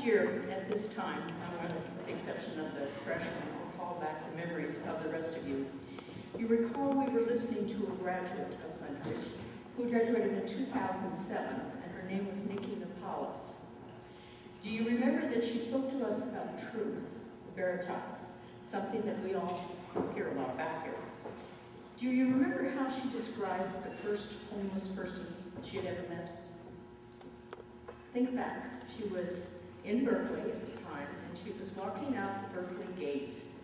year at this time, with the exception of the freshmen, I'll call back the memories of the rest of you. You recall we were listening to a graduate of Flintridge who graduated in 2007, and her name was Nikki Napolis. Do you remember that she spoke to us about truth, veritas, something that we all hear a lot about here? Do you remember how she described the first homeless person she had ever met? Think back. She was in Berkeley at the time, and she was walking out the Berkeley gates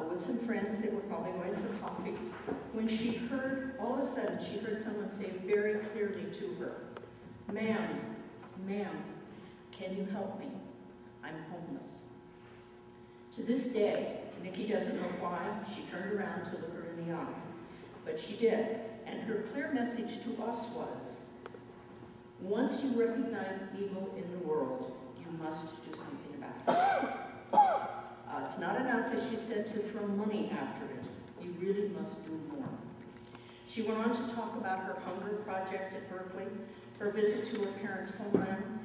with some friends. They were probably going for coffee, when she heard, all of a sudden, she heard someone say very clearly to her, "Ma'am, can you help me? I'm homeless." To this day, Nikki doesn't know why she turned around to look her in the eye, but she did, and her clear message to us was, once you recognize evil in the world, you must do something about it. It's not enough, as she said, to throw money after it. You really must do more. She went on to talk about her hunger project at Berkeley, her visit to her parents' homeland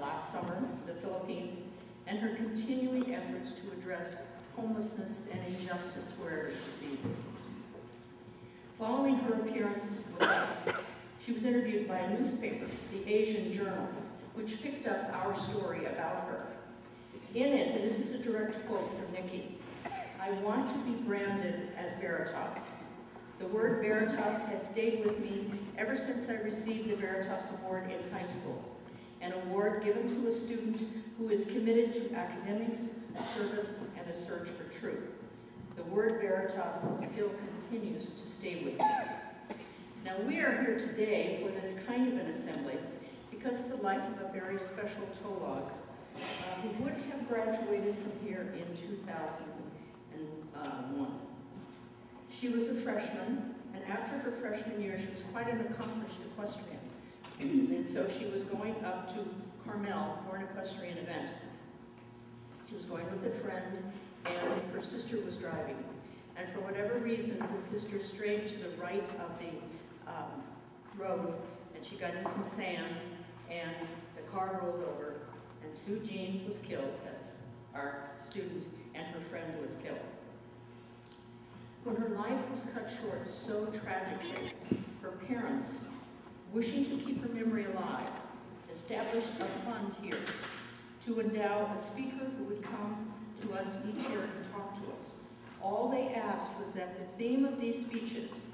last summer, the Philippines, and her continuing efforts to address homelessness and injustice wherever she sees it. Following her appearance with us, she was interviewed by a newspaper, the Asian Journal, which picked up our story about her. In it, and this is a direct quote from Nikki, "I want to be branded as Veritas. The word Veritas has stayed with me ever since I received the Veritas Award in high school, an award given to a student who is committed to academics, service, and a search for truth. The word Veritas still continues to stay with me." Now, we are here today for this kind of an assembly because of the life of a very special TOLOG who would have graduated from here in 2001. She was a freshman, and after her freshman year, she was quite an accomplished equestrian. And so she was going up to Carmel for an equestrian event. She was going with a friend, and her sister was driving. And for whatever reason, the sister strayed to the right of the road, and she got in some sand, and the car rolled over, and Suegene was killed. That's our student, and her friend was killed. When her life was cut short so tragically, her parents, wishing to keep her memory alive, established a fund here to endow a speaker who would come to us each year and talk to us. All they asked was that the theme of these speeches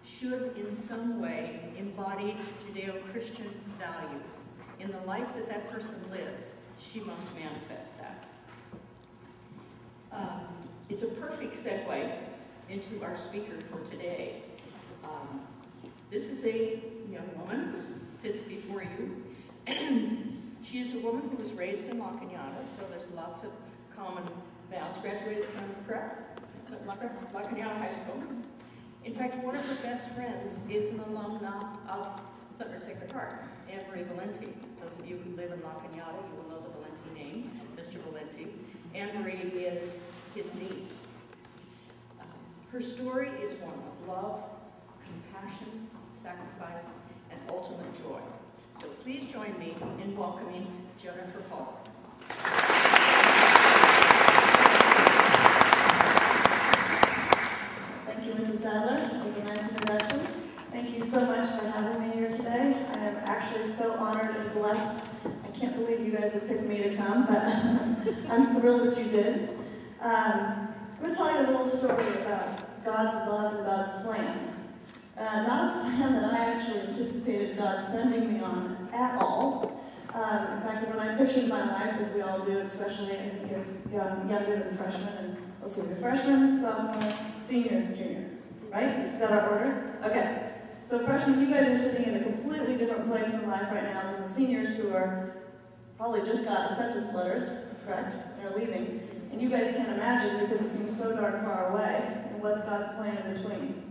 should in some way embody Judeo-Christian values. In the life that that person lives, she must manifest that. It's a perfect segue into our speaker for today. This is a young woman who sits before you. She is a woman who was raised in La Cañada, so there's lots of common values. Graduated from prep, La Cañada High School. In fact, one of her best friends is an alumna of Flintridge Sacred Heart, Anne Marie Valenti. Those of you who live in La Cañada, you will know the Valenti name, Mr. Valenti. Anne Marie is his niece. Her story is one of love, compassion, sacrifice, and ultimate joy. So please join me in welcoming Jennifer Paul. Thank you, Mrs. Sadler. That was a nice introduction. Thank you so much for having me here today. I am actually so honored and blessed. I can't believe you guys have picked me to come, but I'm thrilled that you did. I'm going to tell you a little story about God's love and God's plan. Not a plan that I actually anticipated God sending me on at all. In fact, when I pictured my life, as we all do, especially I think as younger than freshmen, and let's see, the freshman, sophomore, senior, junior, right? Is that our order? Okay. So freshmen, you guys are sitting in a completely different place in life right now than the seniors who are probably just got acceptance letters, correct? They're leaving. And you guys can't imagine because it seems so darn far away, and what's God's plan in between.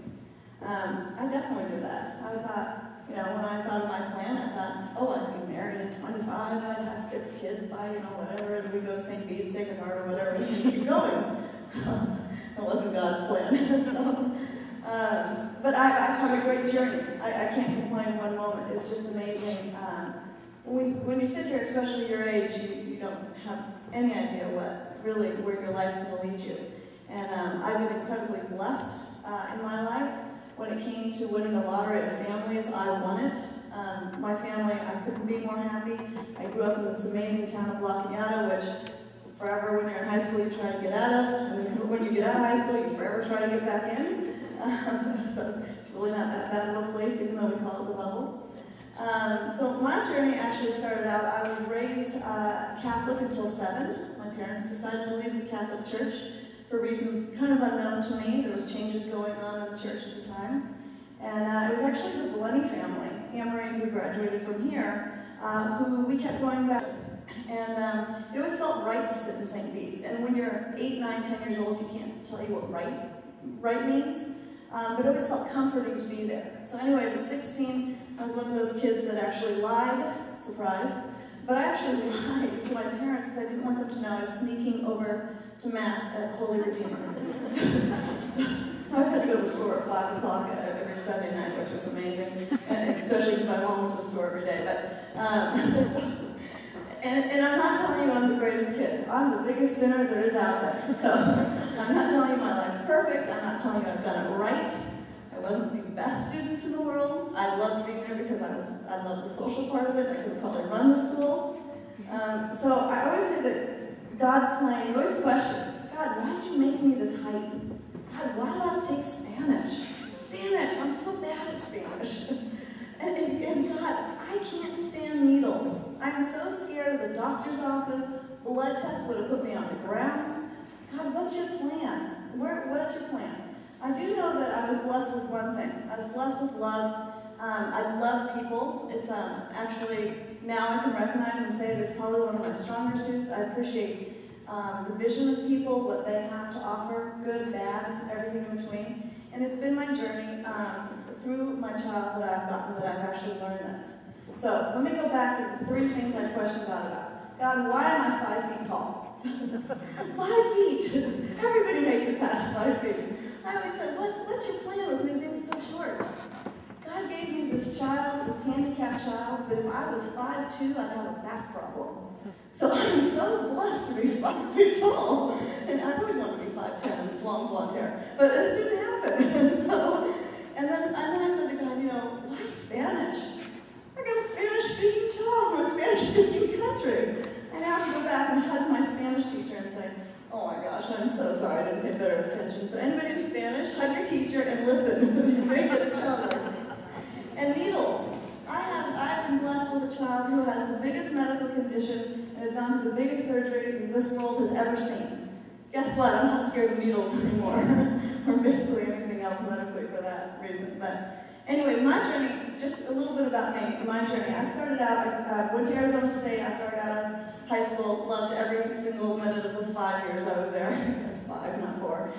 I definitely did that. I thought, when I thought of my plan, I thought, oh, I'd be married at 25, I'd have 6 kids by, whatever, and we'd go to St. Bede's, Sacred Heart, or whatever, and keep going. That wasn't God's plan. So, but I have a great journey. I can't complain one moment. It's just amazing. when you sit here, especially your age, you don't have any idea where your life's going to lead you. And I've been incredibly blessed in my life. When it came to winning the lottery of families, I won it. My family, I couldn't be more happy. I grew up in this amazing town of La Cañada, which forever when you're in high school you try to get out of, and then when you get out of high school you forever try to get back in. So it's really not that bad of a place, even though we call it the bubble. So my journey actually started out, I was raised Catholic until 7. My parents decided to leave the Catholic Church for reasons kind of unknown to me. There was changes going on in the church at the time. And it was actually the Valeni family, Anne-Marie, who graduated from here, who we kept going back to. And it always felt right to sit in St. Bede's. And when you're 8, 9, 10 years old, you can't tell you what right means. But it always felt comforting to be there. So anyways, at 16, I was one of those kids that actually lied, surprise, but I actually lied to my parents because I didn't want them to know I was sneaking over to Mass at Holy Redeemer. So I always had to go to the store at 5 o'clock every Sunday night, which was amazing, and especially because my mom went to the store every day. And I'm not telling you I'm the greatest kid. I'm the biggest sinner there is out there. So I'm not telling you my life's perfect. I'm not telling you I've done it right. I wasn't the best student in the world. I loved being there because I loved the social part of it. I could probably run the school. So I always say that God's plan, you always question, God, why did you make me this height? God, why do I have to take Spanish? I'm so bad at Spanish. And God, I can't stand needles. I'm so scared of the doctor's office. Blood tests would have put me on the ground. God, what's your plan? What's your plan? I do know that I was blessed with one thing. I was blessed with love. I love people. It's actually, now I can recognize and say it is probably one of my stronger suits. I appreciate the vision of people, what they have to offer, good, bad, everything in between. And it's been my journey through my child that I've gotten that I've actually learned this. So let me go back to the 3 things I questioned God about. God, why am I 5 feet tall? 5 feet! Everybody makes it past 5 feet. I always said, what's your plan with me being so short? God gave me this child, this handicapped child, but if I was 5'2", I'd have a back problem. So I'm so blessed to be 5 feet tall. And I've always wanted to be 5'10", with long blonde hair. But it didn't happen. And then I said to God, why Spanish? I got a Spanish-speaking child from a Spanish-speaking country. And I have to go back and hug my Spanish teacher and say, oh my gosh, I'm so sorry, I didn't pay better attention. So anybody in Spanish, hug your teacher and listen. You may get a child. And needles. I've been blessed with a child who has the biggest medical condition and has gone through the biggest surgery this world has ever seen. Guess what? I'm not scared of needles anymore, or basically anything else medically for that reason. But anyways, my journey, just a little bit about me, my journey. I started out, I went to Arizona State after I got out of high school, loved every single minute of the 5 years I was there. That's 5, not 4.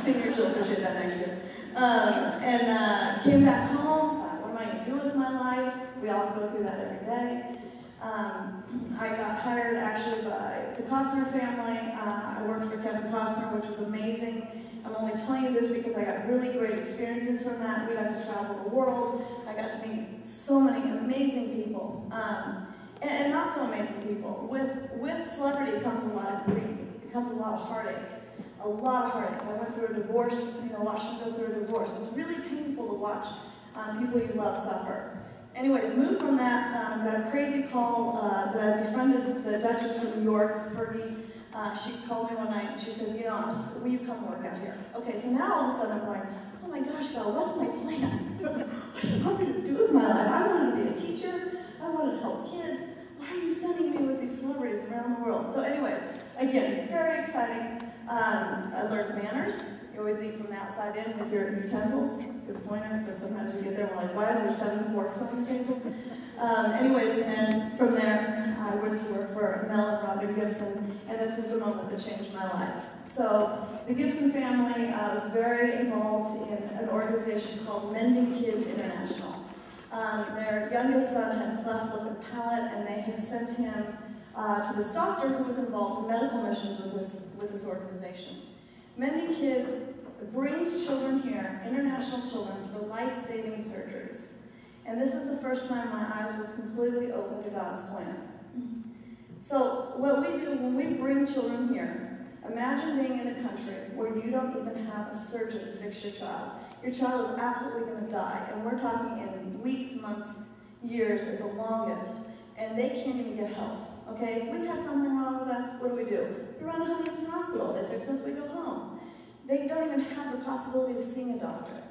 Seniors will appreciate that next year. And came back home, thought, what am I going to do with my life? We all go through that every day. I got hired actually by the Costner family. I worked for Kevin Costner, which was amazing. I'm only telling you this because I got really great experiences from that. We got to travel the world. I got to meet so many amazing people. And not so amazing people. With celebrity comes a lot of grief. It comes a lot of heartache. A lot of heartache. I went through a divorce, watched them go through a divorce. It's really painful to watch people you love suffer. Anyways, moved from that, got a crazy call that I befriended the Duchess from New York, Fergie. She called me one night and she said, will you come work out here? Okay, so now all of a sudden I'm going, oh my gosh, Del, what's my plan? What do you want me to do with my life? I wanted to be a teacher. I wanted to help kids. Why are you sending me with these celebrities around the world? So anyways, again, very exciting. I learned manners. You always eat from the outside in with your utensils. That's a good pointer, because sometimes we get there and we're like, why is there 7 forks on the table? Anyways, and then from there, I went to work for Mel and Robin Gibson, and this is the moment that changed my life. So the Gibson family was very involved in an organization called Mending Kids International. Their youngest son had cleft lip and palate, and they had sent him to this doctor who was involved in medical missions with this organization. Mending Kids brings children here, international children, for life-saving surgeries. And this is the first time my eyes was completely open to God's plan. So what we do when we bring children here, imagine being in a country where you don't even have a surgeon to fix your child. Your child is absolutely going to die, and we're talking in weeks, months, years at the longest, and they can't even get help. Okay, if we had something wrong with us, what do? We run to Huntington Hospital. They fix us, we go home. They don't even have the possibility of seeing a doctor.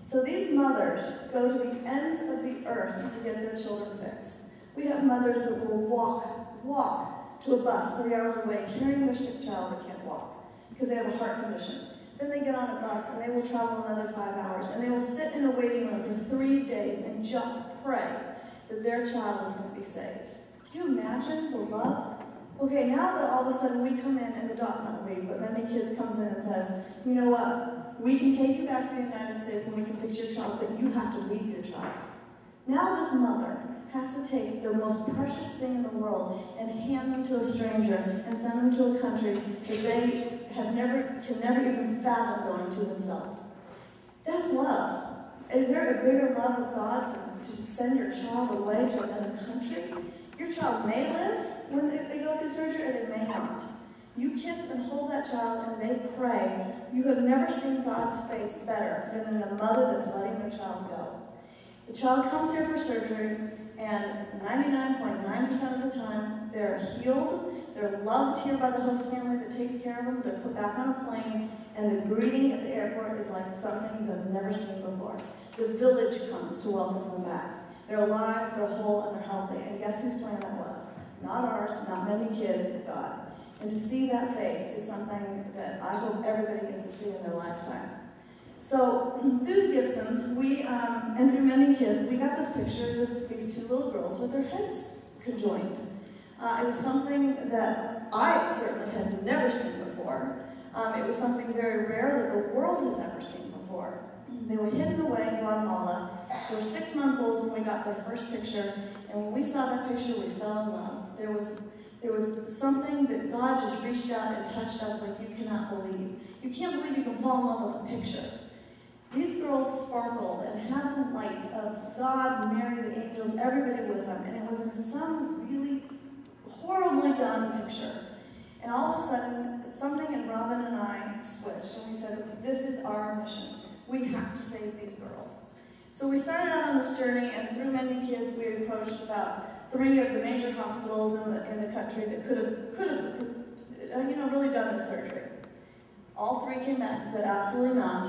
So these mothers go to the ends of the earth to get their children fixed. We have mothers that will walk to a bus 3 hours away, carrying their sick child that can't walk because they have a heart condition. Then they get on a bus and they will travel another 5 hours, and they will sit in a waiting room for 3 days and just pray that their child is going to be saved. Can you imagine the love? Okay, now that all of a sudden we come in and the doctor, not we, but many kids comes in and says, you know what, we can take you back to the United States and we can fix your child, but you have to leave your child. Now this mother has to take the most precious thing in the world and hand them to a stranger and send them to a country that they can never even fathom going to themselves. That's love. Is there a bigger love of God than to send your child away to another country? Your child may live when they go through surgery, or they may not. You kiss and hold that child and they pray. You have never seen God's face better than in a mother that's letting their child go. The child comes here for surgery, and 99.9% of the time, they're healed, they're loved here by the host family that takes care of them, they're put back on a plane, and the greeting at the airport is like something you have never seen before. The village comes to welcome them back. They're alive, they're whole, and they're healthy. And guess whose plan that was? Not ours, not many kids, but God. And to see that face is something that I hope everybody gets to see in their lifetime. So through the Gibsons, and through many kids, we got this picture of these two little girls with their heads conjoined. It was something that I certainly had never seen before. It was something very rare that the world has ever seen before. They were hidden away in Guatemala. They were 6 months old when we got their first picture, and when we saw that picture, we fell in love. There was something that God just reached out and touched us like you cannot believe. You can't believe you can fall in love with a picture. These girls sparkled and had the light of God, Mary, the angels, everybody with them, and it was in some really horribly done picture. And all of a sudden, something in Robin and I switched, and we said, this is our mission. We have to save these girls. So we started out on this journey, and through many kids, we approached about 3 of the major hospitals in the country that could have really done this surgery. All 3 came back and said, absolutely not.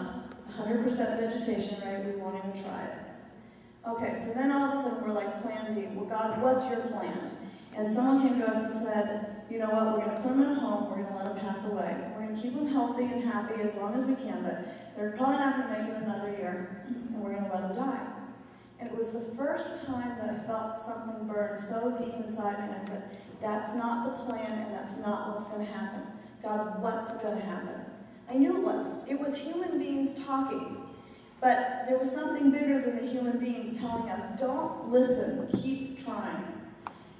100% vegetation rate, we won't even try it. Okay, so then all of a sudden we're like, plan B. Well, God, what's your plan? And someone came to us and said, you know what, we're going to put them in a home, we're going to let them pass away. We're going to keep them healthy and happy as long as we can, but they're probably not going to make it another year, and we're going to let them die. And it was the first time that I felt something burn so deep inside me, and I said, that's not the plan, and that's not what's going to happen. God, what's going to happen? I knew it wasn't. It was human beings talking. But there was something bigger than the human beings telling us, don't listen, keep trying.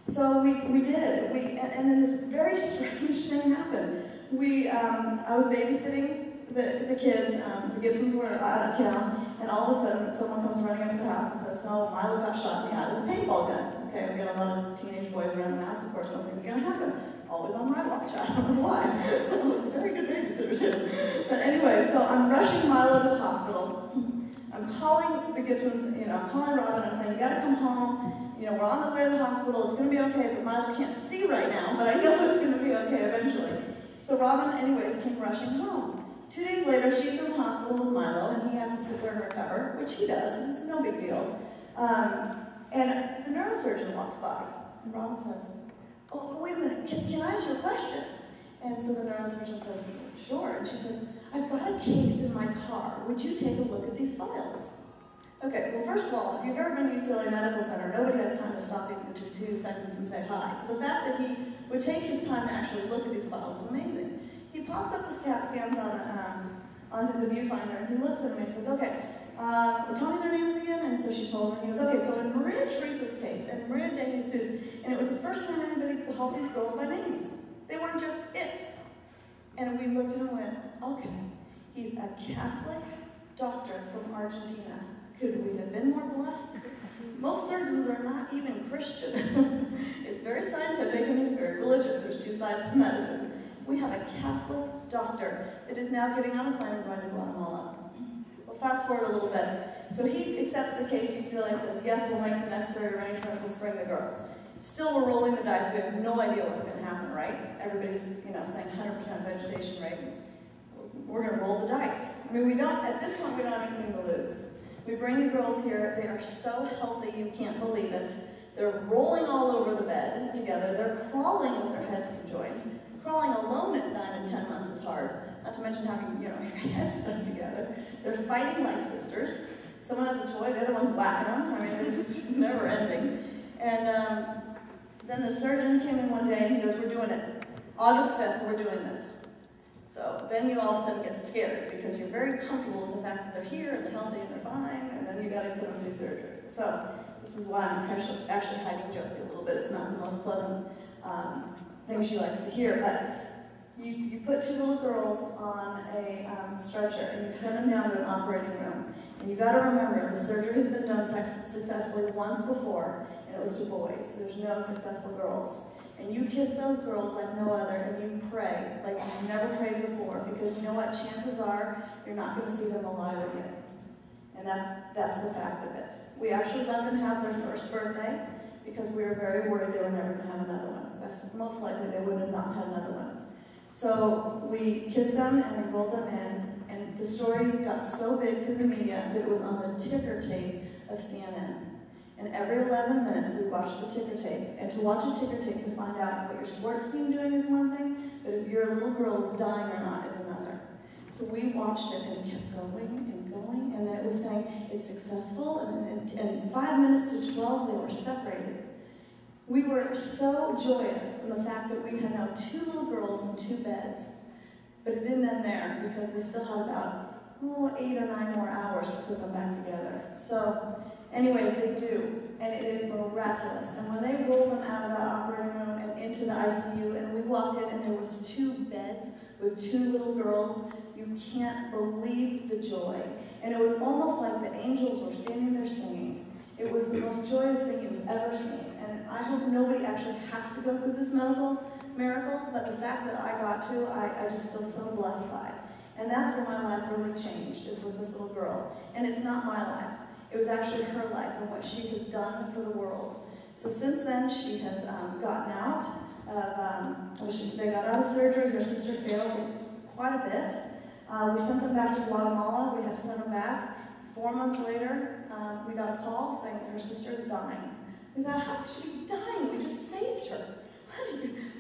So we did. And then this very strange thing happened. I was babysitting the kids. The Gibsons were out of town. And all of a sudden, someone comes running up to the house and says, no, Milo got shot in the eye with a paintball gun. Okay, we got a lot of teenage boys around the house. Of course, something's going to happen. Always on my watch. I don't know why. I was a very good babysitter too. But anyway, so I'm rushing Milo to the hospital. I'm calling the Gibsons, I'm calling Robin. I'm saying, you got to come home. We're on the way to the hospital. It's going to be okay, but Milo can't see right now, but I know it's going to be okay eventually. So Robin, anyways, came rushing home. 2 days later, she's in the hospital with Milo, and he has to sit there and recover, which he does. It's no big deal. And the neurosurgeon walks by, and Robin says, oh, wait a minute, can I ask you a question? And so the neurosurgeon says, sure. And she says, I've got a case in my car. Would you take a look at these files? Okay, well, first of all, if you've ever been to UCLA Medical Center, nobody has time to stop you for 2 seconds and say hi. So the fact that he would take his time to actually look at these files is amazing. He pops up the CAT scans onto the viewfinder, and he looks at them and he says, okay, tell me their names again. And so she told him, he goes, okay, so in Maria Teresa's case, and Maria de Jesus, and it was the first time anybody called these girls by names. They weren't just its. And we looked at him and went, okay, he's a Catholic doctor from Argentina. Could we have been more blessed? most surgeons are not even Christian. It's very scientific and it's very religious. There's two sides to medicine. We have a Catholic doctor that is now getting on a plane and going to Guatemala. Well, fast forward a little bit. So he accepts the case. UCLA says, yes, we'll make the necessary arrangements. Let's bring the girls. Still, we're rolling the dice. We have no idea what's going to happen, right? Everybody's, saying 100% vegetation rate. We're going to roll the dice. I mean, at this point, we don't have anything to lose. We bring the girls here. They are so healthy, you can't believe it. They're rolling all over the bed together. They're crawling with their heads conjoined. Crawling alone at 9 and 10 months is hard. Not to mention having, your heads stuck together. They're fighting like sisters. Someone has a toy, the other one's whacking them. I mean, it's never ending. And then the surgeon came in one day and he goes, we're doing it. August 5th, we're doing this. So then you all of a sudden get scared because you're very comfortable with the fact that they're here and they're healthy and they're fine, and then you got to put them through surgery. So this is why I'm actually hiding Josie a little bit. It's not the most pleasant thing she likes to hear, but you put two little girls on a stretcher and you send them down to an operating room. And you got to remember, the surgery has been done successfully once before, and it was to boys. There's no successful girls. And you kiss those girls like no other, and you pray like you've never prayed before, because you know what? Chances are you're not going to see them alive again. And that's the fact of it. We actually let them have their first birthday because we were very worried they were never going to have another one. Most likely they would have not had another one. So we kissed them and we rolled them in, and the story got so big through the media that it was on the ticker tape of CNN. And every 11 minutes we watched the ticker tape. And to watch a ticker tape to find out what your sports team doing is one thing, but if your little girl is dying or not is another. So we watched it and it kept going and going, and then it was saying it's successful, and 5 minutes to 12 they were separated. We were so joyous in the fact that we had now two little girls in two beds, but it didn't end there because they still had about 8 or 9 more hours to put them back together. So anyways, they do, and it is miraculous. And when they rolled them out of that operating room and into the ICU, and we walked in and there was 2 beds with 2 little girls, you can't believe the joy. And it was almost like the angels were standing there singing. It was the most joyous thing you've ever seen. And I hope nobody actually has to go through this medical miracle, but the fact that I got to, I just feel so blessed by. And that's where my life really changed, is with this little girl. And it's not my life. It was actually her life and what she has done for the world. So since then, she has gotten out of, they got out of surgery. Her sister failed quite a bit. We sent them back to Guatemala. We had to send them back. 4 months later, we got a call saying that her sister is dying. We thought, how could she be dying? We just saved her.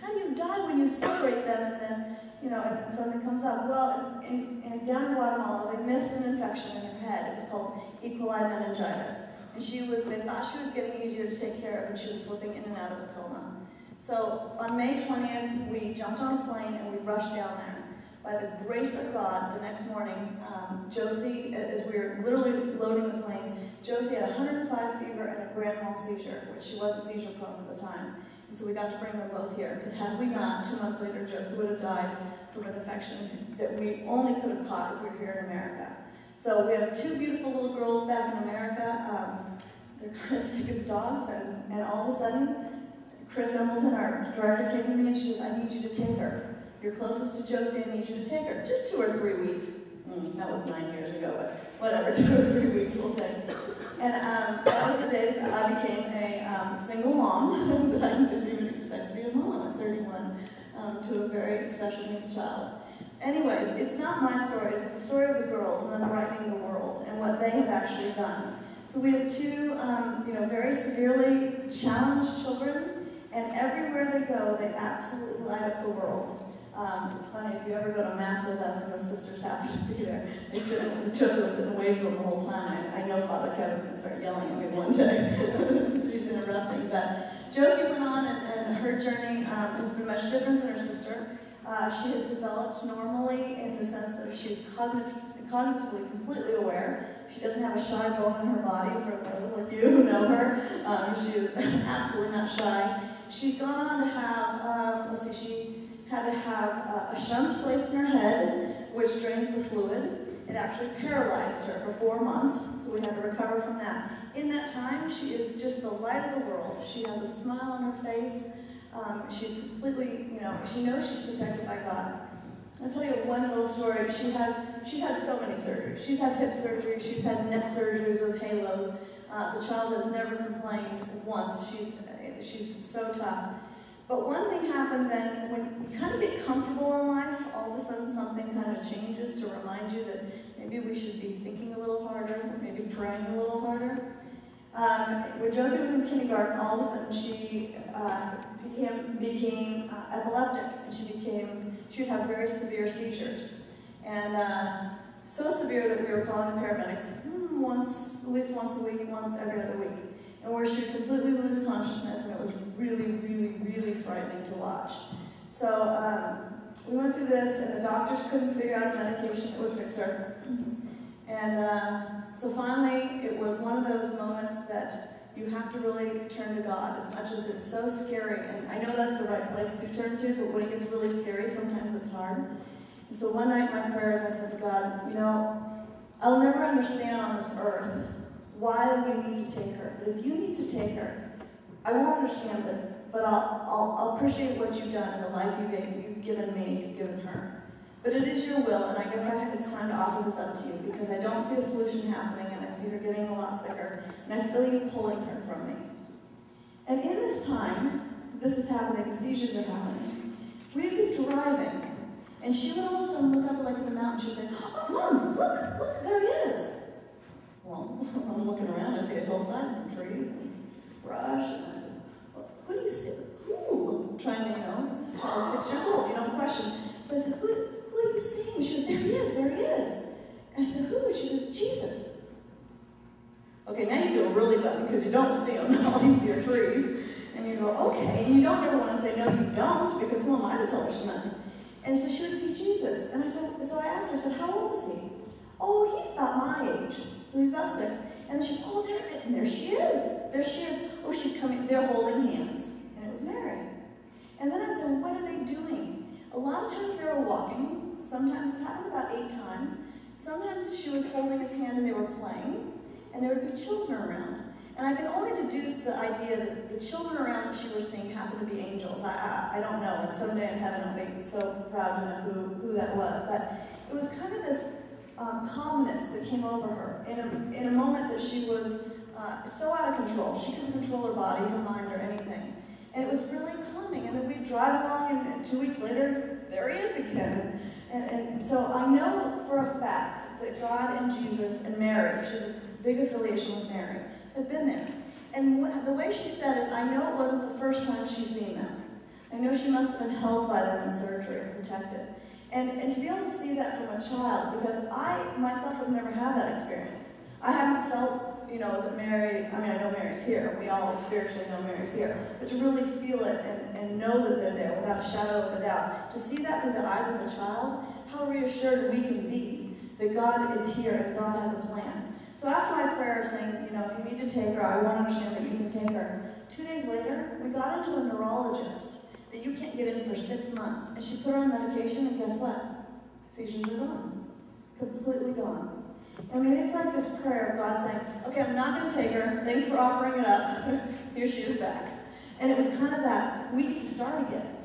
How do you die when you separate them and then, and then something comes up? Well, down in Guatemala, they missed an infection in her head. It was called E. coli meningitis. And they thought she was getting easier to take care of, and she was slipping in and out of a coma. So on May 20th, we jumped on a plane and we rushed down there. By the grace of God, the next morning, Josie, as we were literally loading the plane, Josie had 105 fever and a grand mal seizure, which she wasn't seizure prone at the time. And so we got to bring them both here, because had we not, 2 months later, Josie would have died from an infection that we only could have caught if we were here in America. So we have 2 beautiful little girls back in America. They're kind of sick as dogs, and all of a sudden, Chris Embleton, our director, came to me and she says, I need you to take her. You're closest to Josie, I need you to take her. Just 2 or 3 weeks. That was 9 years ago, but whatever, 2 or 3 weeks we'll take. And that was the day that I became a single mom, that I didn't even expect to be a mom at 31, to a very special needs child. Anyways, it's not my story, it's the story of the girls and them brightening the world and what they have actually done. So we have 2 very severely challenged children, and everywhere they go, they absolutely light up the world. It's funny, if you ever go to Mass with us and the sisters happen to be there, Josie will sit and wave to them the whole time. I know Father Kevin's going to start yelling at me one day. She's interrupting. But Josie went on, and her journey has been much different than her sister. She has developed normally in the sense that she's cognitively completely aware. She doesn't have a shy bone in her body, for those like you who know her. She is absolutely not shy. She's gone on to have, she had to have a shunt placed in her head, which drains the fluid. It actually paralyzed her for 4 months, so we had to recover from that. in that time, she is just the light of the world. She has a smile on her face. She's completely, she knows she's protected by God. I'll tell you one little story. She's had so many surgeries. She's had hip surgery. She's had neck surgeries with halos. The child has never complained once. She's so tough. But one thing happened then, when you kind of get comfortable in life, all of a sudden something kind of changes to remind you that maybe we should be thinking a little harder, maybe praying a little harder. When Josie was in kindergarten, all of a sudden she became epileptic, and she would have very severe seizures. And so severe that we were calling the paramedics at least once a week, once every other week. And where she would completely lose consciousness, and it was really, really, really frightening to watch. So we went through this, and the doctors couldn't figure out a medication that would fix her. And so finally, it was one of those moments that you have to really turn to God, as much as it's so scary. And I know that's the right place to turn to, but when it gets really scary, sometimes it's hard. And so one night, my prayers, I said to God, I'll never understand on this earth why we need to take her. But if you need to take her, I won't understand it, but I'll appreciate what you've done in the life you've given me, you've given her. But it is your will, and I guess it's time to offer this up to you, because I don't see a solution happening, and I see her getting a lot sicker, and I feel you pulling her from me. And in this time, this is happening, the seizures are happening, we'd be driving, and she would all of a sudden look up like in the mountain, she'd say, "Oh, Mom, look, there he is." Well, I'm looking around, I see a hillside, some trees, and brush, and I said, "Well, who do you see?" Ooh, I'm trying to, this child's 6 years old, you don't question. So I said, who are you seeing? She goes, there he is. And I said, who? And she says, Jesus. Okay, now you feel really dumb because you don't see him. All you see are trees. And you go, okay. And you don't ever want to say, no, you don't, because who am I to tell her she's messy? And so she would see Jesus. And so I asked her, I said, how old is he? Oh, he's about my age. So he's about 6. And then she said, oh, there she is. There she is. Oh, she's coming. They're holding hands. And it was Mary. And then I said, what are they doing? A lot of times they were walking. Sometimes it happened about 8 times. Sometimes she was holding his hand and they were playing. And there would be children around. And I can only deduce the idea that the children around that she was seeing happened to be angels. I don't know. And someday in heaven I'll be so proud to know who that was. But it was kind of this calmness that came over her in a moment that she was so out of control. She couldn't control her body, her mind, or anything. And it was really calming. And then we'd drive along, and 2 weeks later, there he is again. And so I know for a fact that God and Jesus and Mary, she's a big affiliation with Mary, have been there. And the way she said it, I know it wasn't the first time she's seen them. I know she must have been held by them in surgery and protected. And to be able to see that from a child, because I myself have never had that experience. I haven't felt, that Mary, I know Mary's here. We all spiritually know Mary's here. But to really feel it and know that they're there without a shadow of a doubt, to see that through the eyes of a child, how reassured we can be that God is here and God has a plan. So after my prayer saying, if you need to take her, I want to understand that you can take her. 2 days later, we got into a neurologist that you can't get in for 6 months. And she put her on medication, and guess what? Seizures are gone. Completely gone. It's like this prayer of God saying, okay, I'm not going to take her. Thanks for offering it up. Here she is back. And it was kind of that, we need to start again.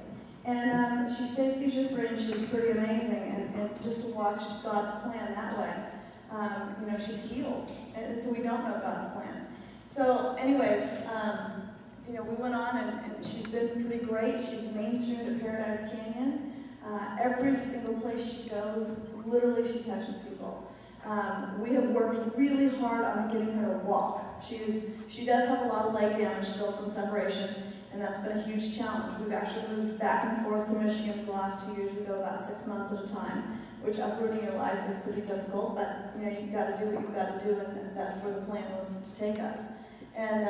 And she stayed seizure-free, and she was pretty amazing. And just to watch God's plan that way, she's healed. And so we don't know God's plan. So anyways, we went on, and she's been pretty great. She's mainstreamed at Paradise Canyon. Every single place she goes, literally she touches people. We have worked really hard on getting her to walk. She does have a lot of leg damage still from separation, and that's been a huge challenge. We've actually moved back and forth to Michigan for the last 2 years. We go about 6 months at a time, which uprooting your life is pretty difficult, but you've got to do what you've got to do, and that's where the plan was to take us. And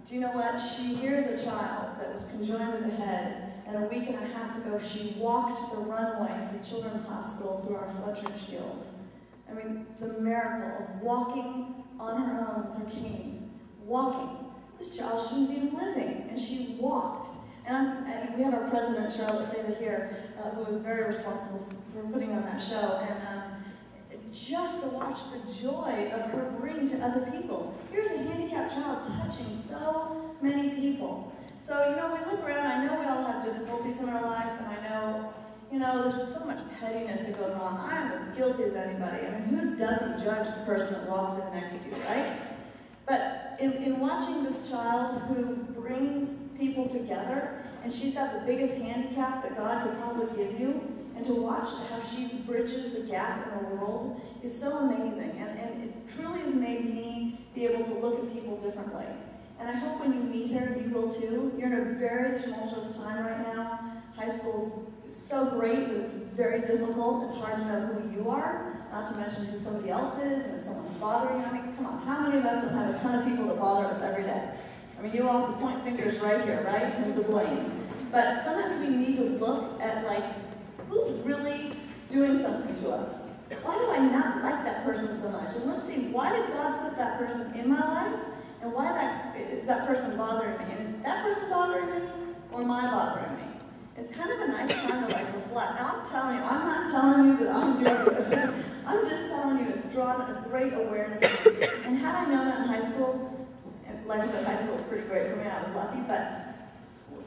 do you know what? She hears a child that was conjoined with the head, and a week and a half ago she walked the runway for Children's Hospital through our Flintridge Guild. The miracle of walking on her own with her canes, walking. This child shouldn't be living, and she walked. And we have our president, Charlotte Saber, here, who was very responsible for putting on that show. And just to watch the joy of her bring to other people. Here's a that child touching so many people. So, we look around, I know we all have difficulties in our life, and I know, there's so much pettiness that goes on. I am as guilty as anybody. I mean, who doesn't judge the person that walks in next to you, right? But in watching this child who brings people together, and she's got the biggest handicap that God could probably give you, and to watch how she bridges the gap in the world is so amazing. And it truly has made me be able to look at people differently. And I hope when you meet her, you will too. You're in a very tumultuous time right now. High school's so great, but it's very difficult. It's hard to know who you are, not to mention who somebody else is, and if someone's bothering you. I mean, come on, how many of us don't have a ton of people that bother us every day? I mean, you all can point fingers right here, right? Who to blame. But sometimes we need to look at, who's really doing something to us? Why do I not like that person so much? And let's see, why did God put that person in my life? And why is that person bothering me? And is that person bothering me, or am I bothering me? It's kind of a nice time to reflect. Now I'm telling you, I'm not telling you that I'm doing this. I'm just telling you it's drawn a great awareness. And had I known that in high school, and like I said, high school was pretty great for me, I was lucky, but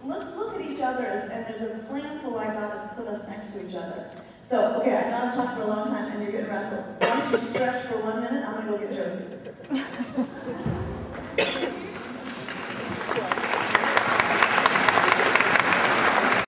let's look at each other and there's a plan for why God has put us next to each other. So, okay, I know I've talked for a long time and you're getting restless. Why don't you stretch for 1 minute? I'm going to go get Josie.